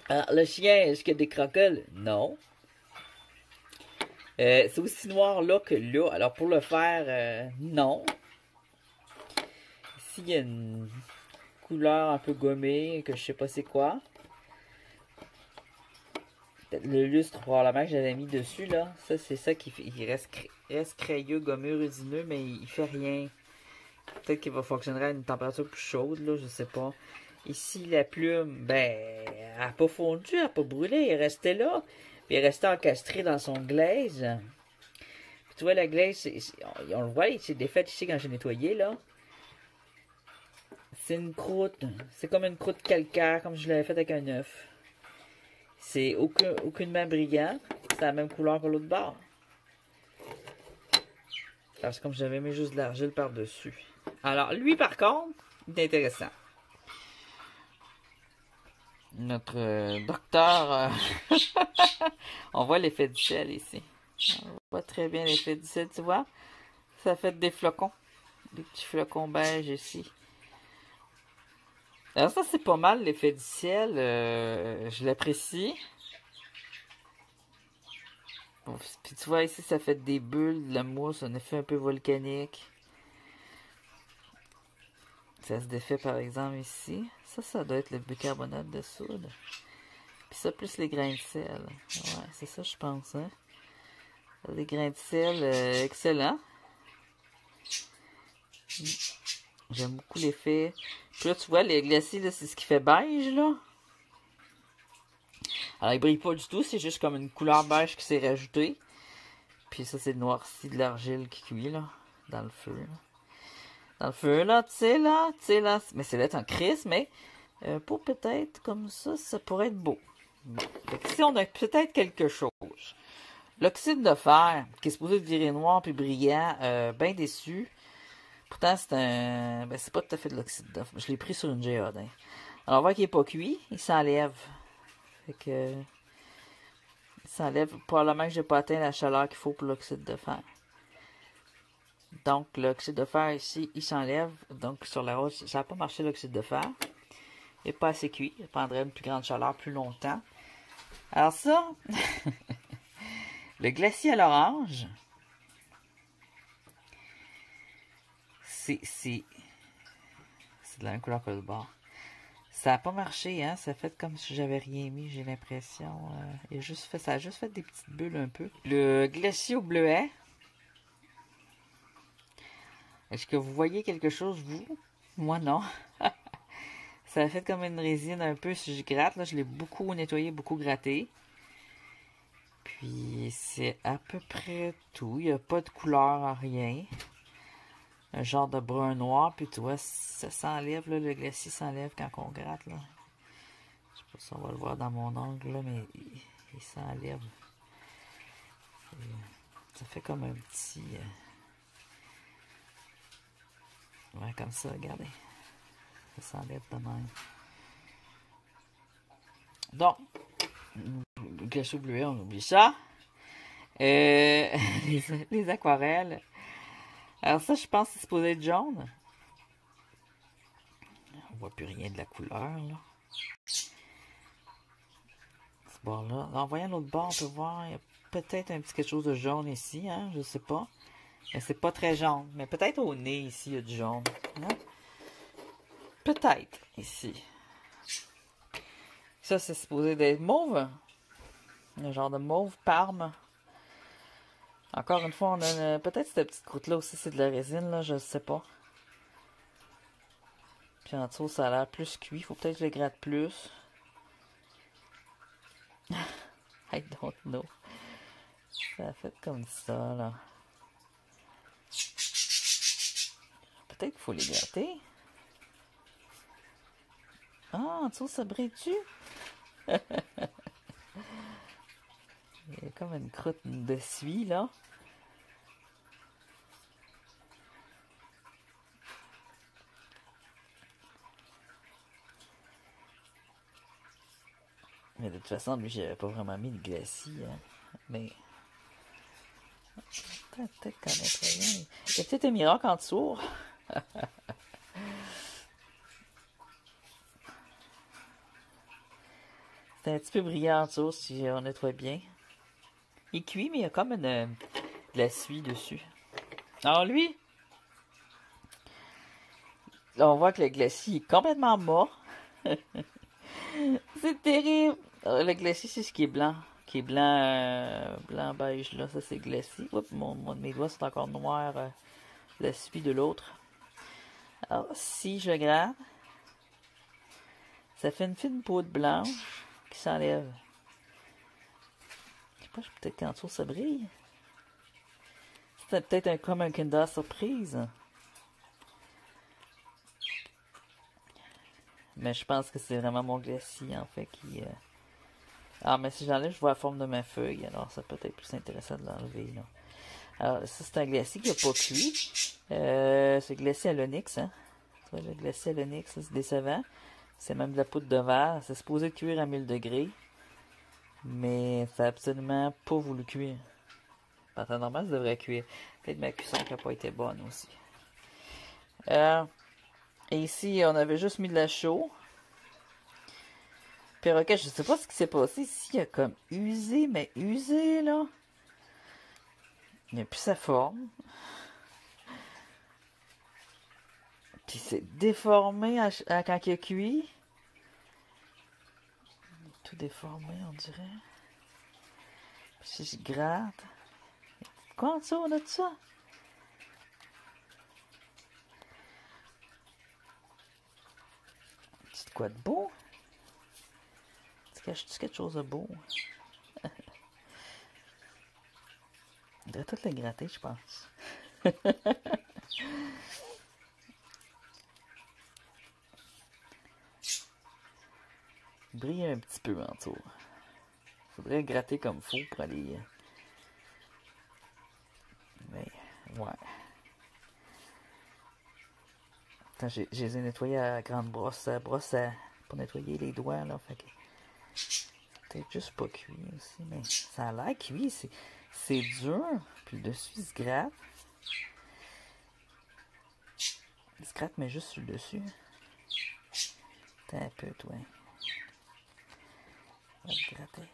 Alors, le chien, est-ce qu'il y a des croquettes? Non. C'est aussi noir là que là. Alors, pour le faire, non. Ici, il y a une couleur un peu gommée, que je sais pas c'est quoi. Le lustre, probablement, que j'avais mis dessus, là. Ça, c'est ça qui fait. Il reste crayeux, gommeux, résineux, mais il fait rien. Peut-être qu'il va fonctionner à une température plus chaude, là, je sais pas. Ici, la plume, ben, elle n'a pas fondu, elle n'a pas brûlé, elle est restée là. Puis elle est restée encastrée dans son glaze. Puis tu vois, la glaze, on le voit, il s'est défait ici quand j'ai nettoyé, là. C'est une croûte. C'est comme une croûte calcaire, comme je l'avais faite avec un œuf. C'est aucunement brillant. C'est la même couleur que l'autre bord. C'est comme j'avais mis juste de l'argile par-dessus. Alors, lui, par contre, il est intéressant. Notre docteur... on voit l'effet du sel ici. On voit très bien l'effet du sel, tu vois. Ça fait des flocons. Des petits flocons beige ici. Alors ça, c'est pas mal l'effet du ciel. Je l'apprécie. Bon, puis tu vois ici, ça fait des bulles, de la mousse, un effet un peu volcanique. Ça se défait par exemple ici. Ça doit être le bicarbonate de soude. Puis ça, plus les grains de sel. Ouais, c'est ça, je pense. Hein? Les grains de sel, excellent. J'aime beaucoup l'effet. Puis là, tu vois, les glacis, c'est ce qui fait beige, là. Alors, il brille pas du tout. C'est juste comme une couleur beige qui s'est rajoutée. Puis ça, c'est noirci de l'argile qui cuit, là. Dans le feu, là. Dans le feu, là, tu sais, là. Mais c'est là en crise, mais pour peut-être comme ça pourrait être beau. Bon. Fait que ici, on a peut-être quelque chose. L'oxyde de fer, qui est supposé virer noir puis brillant, bien déçu. Pourtant, c'est un... Ben, c'est pas tout à fait de l'oxyde de fer. Je l'ai pris sur une géode. Hein. Alors, on voit qu'il n'est pas cuit. Il s'enlève. Fait que... Il s'enlève. Probablement que j'ai pas atteint la chaleur qu'il faut pour l'oxyde de fer. Donc, l'oxyde de fer ici, il s'enlève. Donc, sur la roche, ça n'a pas marché l'oxyde de fer. Il n'est pas assez cuit. Il prendrait une plus grande chaleur plus longtemps. Alors ça... le glacier à l'orange... C'est de la même couleur que le bord. Ça n'a pas marché, hein. Ça a fait comme si j'avais rien mis, j'ai l'impression. Ça a juste fait des petites bulles un peu. Le glacier au bleuet. Est-ce que vous voyez quelque chose, vous? Moi, non. Ça a fait comme une résine un peu si je gratte. Là, je l'ai beaucoup nettoyé, beaucoup gratté. Puis, c'est à peu près tout. Il n'y a pas de couleur, rien. Un genre de brun noir, puis tu vois, ça s'enlève, là, le glacier s'enlève quand on gratte, là. Je sais pas si on va le voir dans mon ongle, là, mais
il s'enlève. Ça fait comme un petit... ouais, comme ça, regardez. Ça s'enlève de même. Donc, le glaçon bleuet, on oublie ça. Les aquarelles. Alors ça, je pense que c'est supposé être jaune. On voit plus rien de la couleur, là. Ce bord-là. En voyant l'autre bord, on peut voir, il y a peut-être un petit quelque chose de jaune ici, hein, je sais pas. Mais c'est pas très jaune. Mais peut-être au nez, ici, il y a du jaune. Hein? Peut-être, ici. Ça, c'est supposé d'être mauve. Un genre de mauve parme. Encore une fois, on a peut-être cette petite croûte-là aussi, c'est de la résine, là, je ne sais pas. Puis en dessous, ça a l'air plus cuit. Faut peut-être que je le gratte plus. I don't know. Ça a fait comme ça, là. Peut-être qu'il faut les gratter. Ah, en dessous, ça brille-tu? Il y a comme une croûte de suie, là. Mais de toute façon, lui, j'avais pas vraiment mis de glacis, hein. Mais... peut-être qu'en nettoyant... Il y a peut-être un miracle en dessous. C'est un petit peu brillant en dessous si on nettoie bien. Il est cuit, mais il y a comme de la suie dessus. Alors lui, là, on voit que le glacis est complètement mort. C'est terrible. Alors, le glacis, c'est ce qui est blanc. Qui est blanc, blanc beige, là. Ça, c'est glacis. Oups, mes doigts sont encore noirs. La suie de l'autre. Alors, si je gratte, ça fait une fine poudre blanche qui s'enlève. Je sais pas, peut-être qu'en dessous, ça brille. C'est peut-être comme un Kinder Surprise. Mais je pense que c'est vraiment mon glacis, en fait, qui... Ah, mais si j'enlève, je vois la forme de ma feuille. Alors, ça peut être plus intéressant de l'enlever, là. Alors, ça, c'est un glacis qui n'a pas cuit. C'est glacis à l'onyx, hein. Tu vois, le glacis à l'onyx, c'est décevant. C'est même de la poudre de verre. C'est supposé cuire à 1000 degrés. Mais ça n'a absolument pas voulu cuire. En temps normal, ça devrait cuire. Peut-être ma cuisson qui n'a pas été bonne aussi. Et ici, on avait juste mis de la chaux. Perroquet, je sais pas ce qui s'est passé. Ici, il a comme usé, mais usé, là. Il n'a plus sa forme. Puis c'est déformé quand il a cuit. Tout déformé, on dirait. Puis si je gratte. Quoi en dessous, on a de ça? C'est quoi de beau? Tu caches-tu quelque chose de beau? On devrait tout le gratter, je pense. Brille un petit peu en dessous. Faudrait gratter comme faut pour aller... Mais, ouais. Attends, je les ai nettoyés à la grande brosse, pour nettoyer les doigts, là. Fait que... peut-être juste pas cuit aussi, mais ça a l'air cuit. C'est dur. Puis le dessus, il se gratte. Il se gratte, mais juste sur le dessus. Attends un peu, toi. On va le gratter.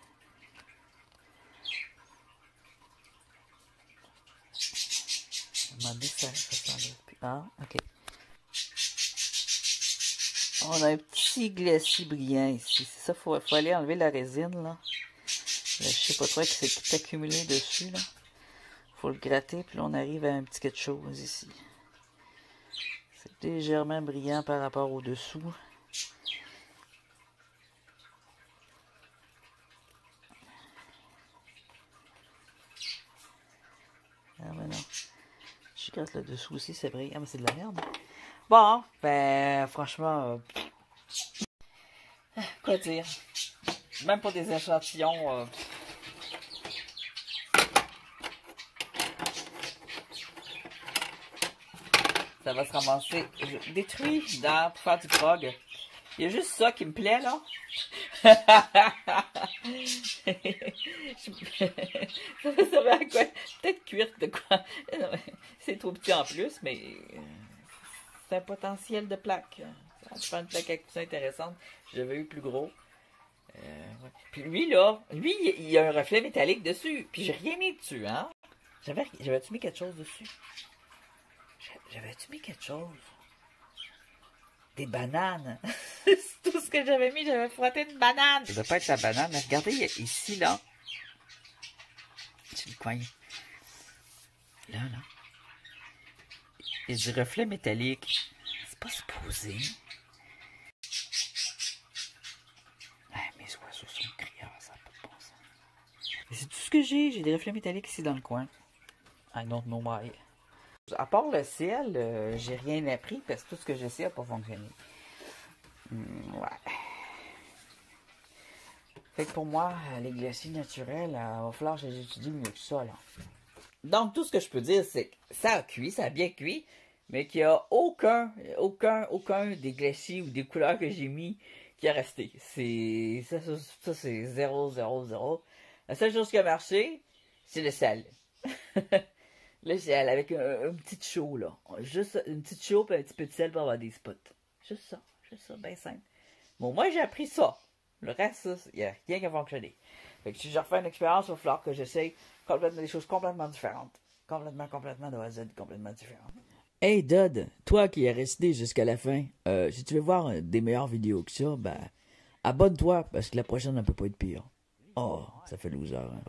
Demander ça s'enlève plus. Ah, ok. On a un petit glacis brillant ici. C'est ça, faut aller enlever la résine, là. Je sais pas trop qui s'est accumulé dessus, là. Faut le gratter, puis là, on arrive à un petit quelque chose ici. C'est légèrement brillant par rapport au dessous. Ah, mais non. Je gratte le dessous aussi, c'est brillant. Ah, mais c'est de la merde. Bon, ben, franchement, quoi dire? Même pas des échantillons. Ça va se ramasser détruit pour faire du prog. Il y a juste ça qui me plaît, là. Ça va servir à quoi? Peut-être cuire de quoi? C'est trop petit en plus, mais c'est un potentiel de plaque. Ça va faire une plaque avec plus intéressante. J'avais eu plus gros. Ouais. Puis lui, là, il y a un reflet métallique dessus. Puis j'ai rien mis dessus, hein? J'avais-tu mis quelque chose dessus? J'avais-tu mis quelque chose? Des bananes. C'est tout ce que j'avais mis. J'avais frotté une banane. Ça doit pas être la banane. Mais regardez ici, là. C'est le coin. Là. Il y a du reflet métallique. C'est pas supposé. Mes oiseaux sont criants. Ça n'a pas de bon sens. Mais c'est tout ce que j'ai. J'ai des reflets métalliques ici dans le coin. I don't know why. À part le ciel, j'ai rien appris parce que tout ce que je sais n'a pas fonctionné. Ouais. Fait que pour moi, les glaciers naturels, il va falloir que j'étudie mieux que ça, là. Donc, tout ce que je peux dire, c'est que ça a cuit, ça a bien cuit, mais qu'il n'y a aucun des glaciers ou des couleurs que j'ai mis qui a resté. Ça c'est 0, 0, 0. La seule chose qui a marché, c'est le sel. Le sel, avec un petit chaud, là. Juste une petite chaud et un petit peu de sel pour avoir des spots. Juste ça, bien simple. Bon, moi, j'ai appris ça. Le reste, il n'y a rien qui a fonctionné. Fait que si je refais une expérience, il va falloir que j'essaye des choses complètement différentes. Complètement de A à Z, complètement différentes.
Hey Dodd, toi qui es resté jusqu'à la fin, si tu veux voir des meilleures vidéos que ça, ben, abonne-toi parce que la prochaine ne peut pas être pire. Oh, ça fait loser, hein.